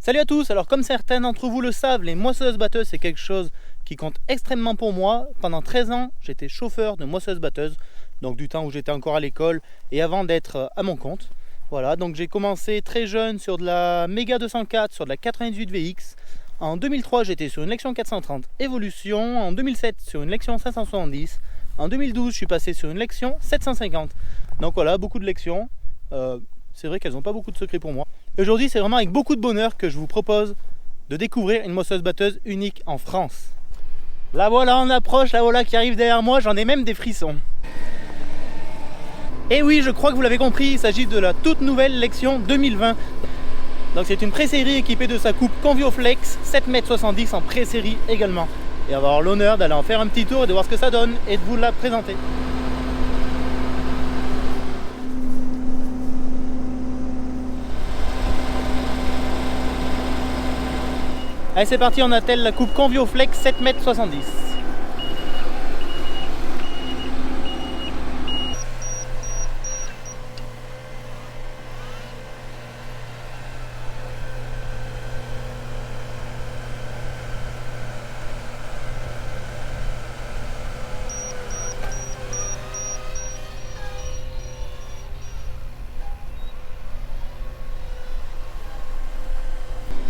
Salut à tous, alors comme certains d'entre vous le savent, les moissonneuses-batteuses c'est quelque chose qui compte extrêmement pour moi. Pendant 13 ans, j'étais chauffeur de moissonneuse-batteuse, donc du temps où j'étais encore à l'école et avant d'être à mon compte. Voilà, donc j'ai commencé très jeune sur de la Mega 204, sur de la 98 VX. En 2003, j'étais sur une Lexion 430 Evolution. En 2007, sur une Lexion 570. En 2012, je suis passé sur une Lexion 750. Donc voilà, beaucoup de Lexions. C'est vrai qu'elles n'ont pas beaucoup de secrets pour moi. Et aujourd'hui, c'est vraiment avec beaucoup de bonheur que je vous propose de découvrir une moissonneuse-batteuse unique en France. La voilà, on approche, la voilà qui arrive derrière moi, j'en ai même des frissons. Et oui, je crois que vous l'avez compris, il s'agit de la toute nouvelle Lexion 2020. Donc c'est une pré-série équipée de sa coupe ConvioFlex 7,70 m en pré-série également. Et on va avoir l'honneur d'aller en faire un petit tour et de voir ce que ça donne et de vous la présenter. Allez, c'est parti, on attelle la coupe ConvioFlex 7,70 m.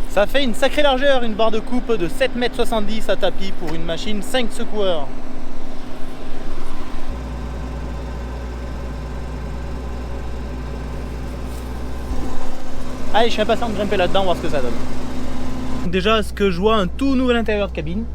Ça fait une sacrée largeur, une barre de coupe de 7,70 m à tapis pour une machine 5 secoueurs. Allez, je suis impatient de grimper là-dedans, voir ce que ça donne. Déjà, ce que je vois, un tout nouvel intérieur de cabine.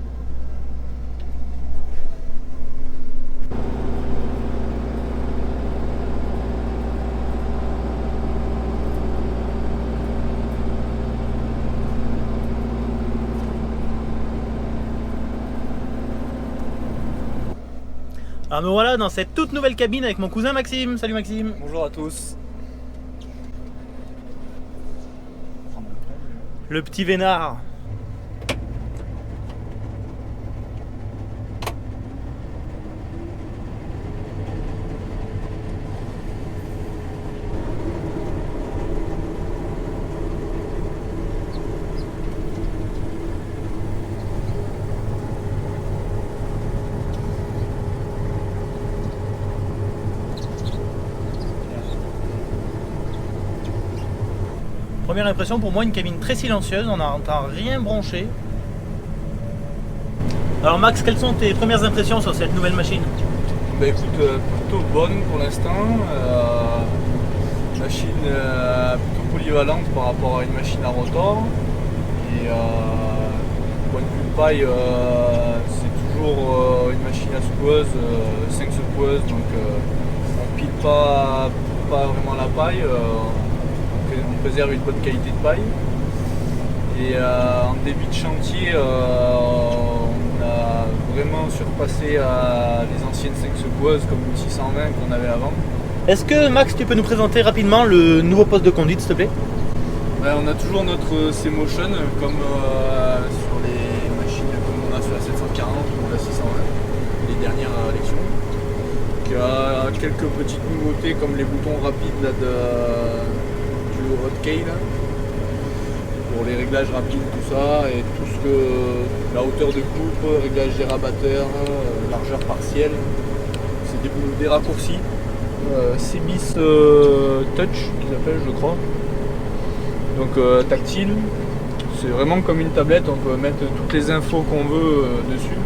Alors me voilà dans cette toute nouvelle cabine avec mon cousin Maxime. Salut Maxime. Bonjour à tous. Le petit vénard. Première impression pour moi, une cabine très silencieuse, on n'entend rien broncher. Alors Max, quelles sont tes premières impressions sur cette nouvelle machine? Bah écoute, plutôt bonne pour l'instant. Machine plutôt polyvalente par rapport à une machine à rotor. Et point de vue paille, c'est toujours une machine à secoueuse, 5 secoueuses, donc on pile pas vraiment la paille. On préserve une bonne qualité de paille. Et en début de chantier, on a vraiment surpassé les anciennes 5 secoueuses comme une 620 qu'on avait avant. Est-ce que Max, tu peux nous présenter rapidement le nouveau poste de conduite, s'il te plaît? Ouais, on a toujours notre C-Motion comme sur les machines comme on a sur la 740 ou la 620, les dernières Lexion. Il y a quelques petites nouveautés comme les boutons rapides là, du Hotkey là, pour les réglages rapides, tout ça, et tout ce que la hauteur de coupe, réglage des rabatteurs, largeur partielle, c'est des raccourcis. CBIS Touch qu'ils appellent, je crois. Donc tactile, c'est vraiment comme une tablette, on peut mettre toutes les infos qu'on veut dessus.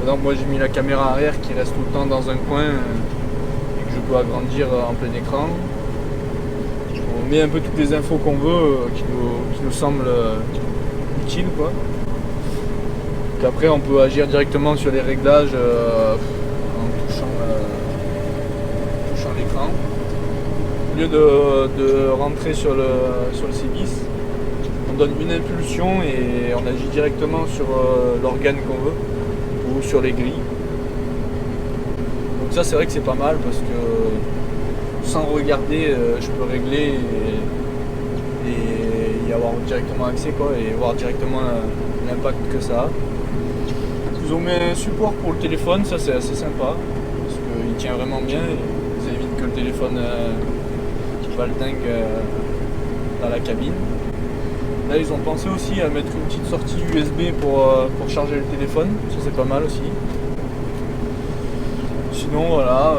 Par exemple, moi j'ai mis la caméra arrière qui reste tout le temps dans un coin et que je peux agrandir en plein écran. On met un peu toutes les infos qu'on veut qui nous semblent utiles, quoi. Donc après on peut agir directement sur les réglages en touchant l'écran. Au lieu de rentrer sur le CBIS, on donne une impulsion et on agit directement sur l'organe qu'on veut ou sur les grilles. Donc ça c'est vrai que c'est pas mal parce que sans regarder je peux régler et y avoir directement accès, quoi, et voir directement l'impact que ça a. Ils ont mis un support pour le téléphone, ça c'est assez sympa parce qu'il tient vraiment bien et ça évite que le téléphone valdingue dans la cabine. Là ils ont pensé aussi à mettre une petite sortie USB pour charger le téléphone, ça c'est pas mal aussi. Sinon voilà,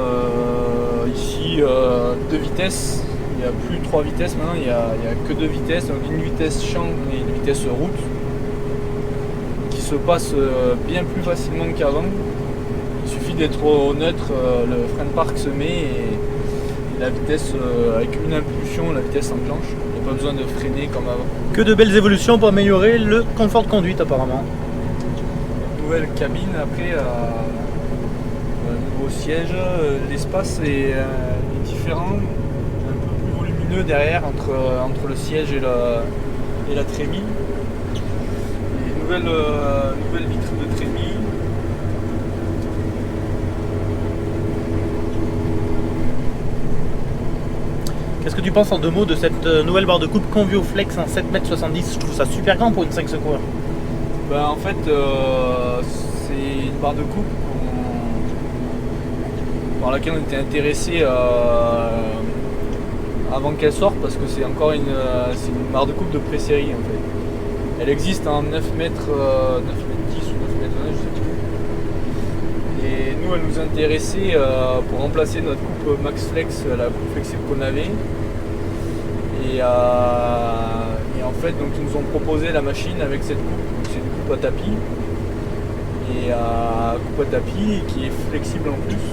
ici 2 vitesses, il n'y a plus 3 vitesses maintenant, il n'y a que 2 vitesses, donc une vitesse champ et une vitesse route qui se passe bien plus facilement qu'avant. Il suffit d'être au neutre, le frein de parc se met et la vitesse, avec une impulsion, la vitesse s'enclenche. Il n'y a pas besoin de freiner comme avant. Que de belles évolutions pour améliorer le confort de conduite apparemment. Nouvelle cabine après, nouveau siège, l'espace est différent, un peu plus volumineux derrière entre le siège et la trémie. Et nouvelle vitre de trémie. Qu'est-ce que tu penses en 2 mots de cette nouvelle barre de coupe Convio Flex en 7,70 m? Je trouve ça super grand pour une 5 secours. Ben, en fait, c'est une barre de coupe par laquelle on était intéressé avant qu'elle sorte parce que c'est encore une barre de coupe de pré-série en fait. Elle existe en 9 mètres 10 ou 9 mètres 20, je sais plus. Et nous, elle nous intéressait pour remplacer notre coupe Max Flex, la coupe flexible qu'on avait. Et en fait, donc, ils nous ont proposé la machine avec cette coupe. C'est une coupe à tapis. Et coupe à tapis qui est flexible en plus.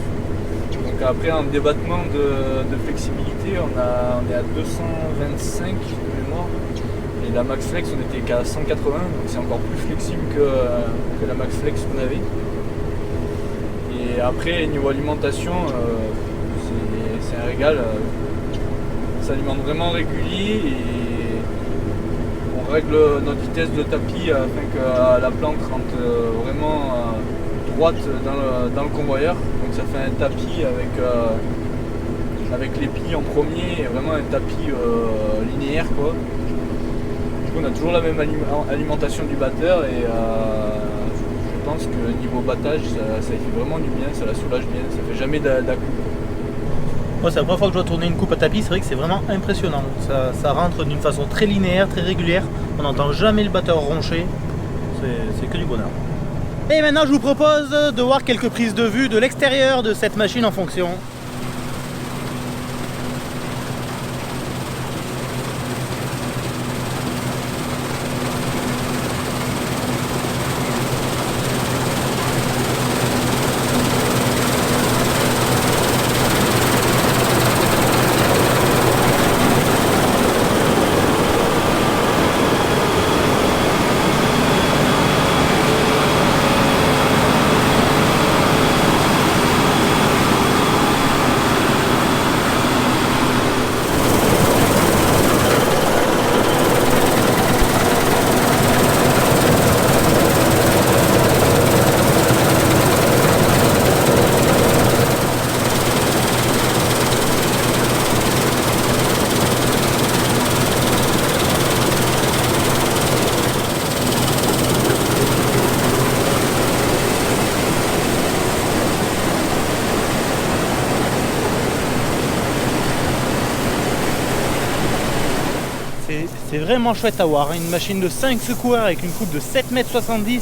Donc après un débattement de flexibilité, on est à 225 de mémoire. Et la Max Flex, on était qu'à 180, donc c'est encore plus flexible que la Max Flex qu'on avait. Et après, niveau alimentation, c'est un régal. Ça alimente vraiment régulier et on règle notre vitesse de tapis afin que la plante rentre vraiment droite dans le convoyeur. Donc ça fait un tapis avec les pieds en premier et vraiment un tapis linéaire quoi. Du coup on a toujours la même alimentation du batteur et je pense que niveau battage ça fait vraiment du bien, ça la soulage bien, ça fait jamais d'à-coups. Moi, c'est la première fois que je dois tourner une coupe à tapis, c'est vrai que c'est vraiment impressionnant. Ça rentre d'une façon très linéaire, très régulière. On n'entend jamais le batteur roncher. C'est que du bonheur. Et maintenant, je vous propose de voir quelques prises de vue de l'extérieur de cette machine en fonction. C'est vraiment chouette à voir, hein. Une machine de 5 secours avec une coupe de 7,70 m.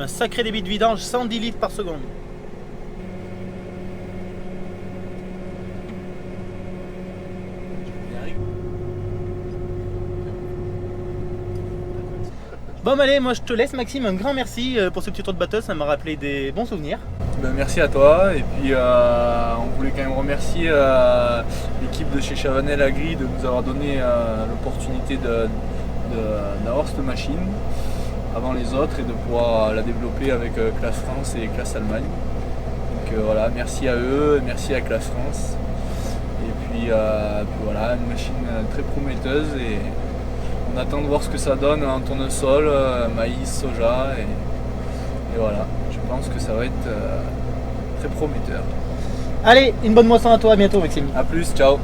Un sacré débit de vidange, 110 litres par seconde. Bon allez, moi je te laisse Maxime, un grand merci pour ce petit tour de batteuse, ça m'a rappelé des bons souvenirs. Ben, merci à toi et puis on voulait quand même remercier l'équipe de chez Chavanel Agri de nous avoir donné l'opportunité d'avoir cette machine avant les autres et de pouvoir la développer avec Classe France et Classe Allemagne. Donc voilà, merci à eux, merci à Classe France. Et puis voilà, une machine très prometteuse et on attend de voir ce que ça donne en tournesol, maïs, soja et voilà, je pense que ça va être très prometteur. Allez, une bonne moisson à toi, à bientôt Maxime. A plus, ciao.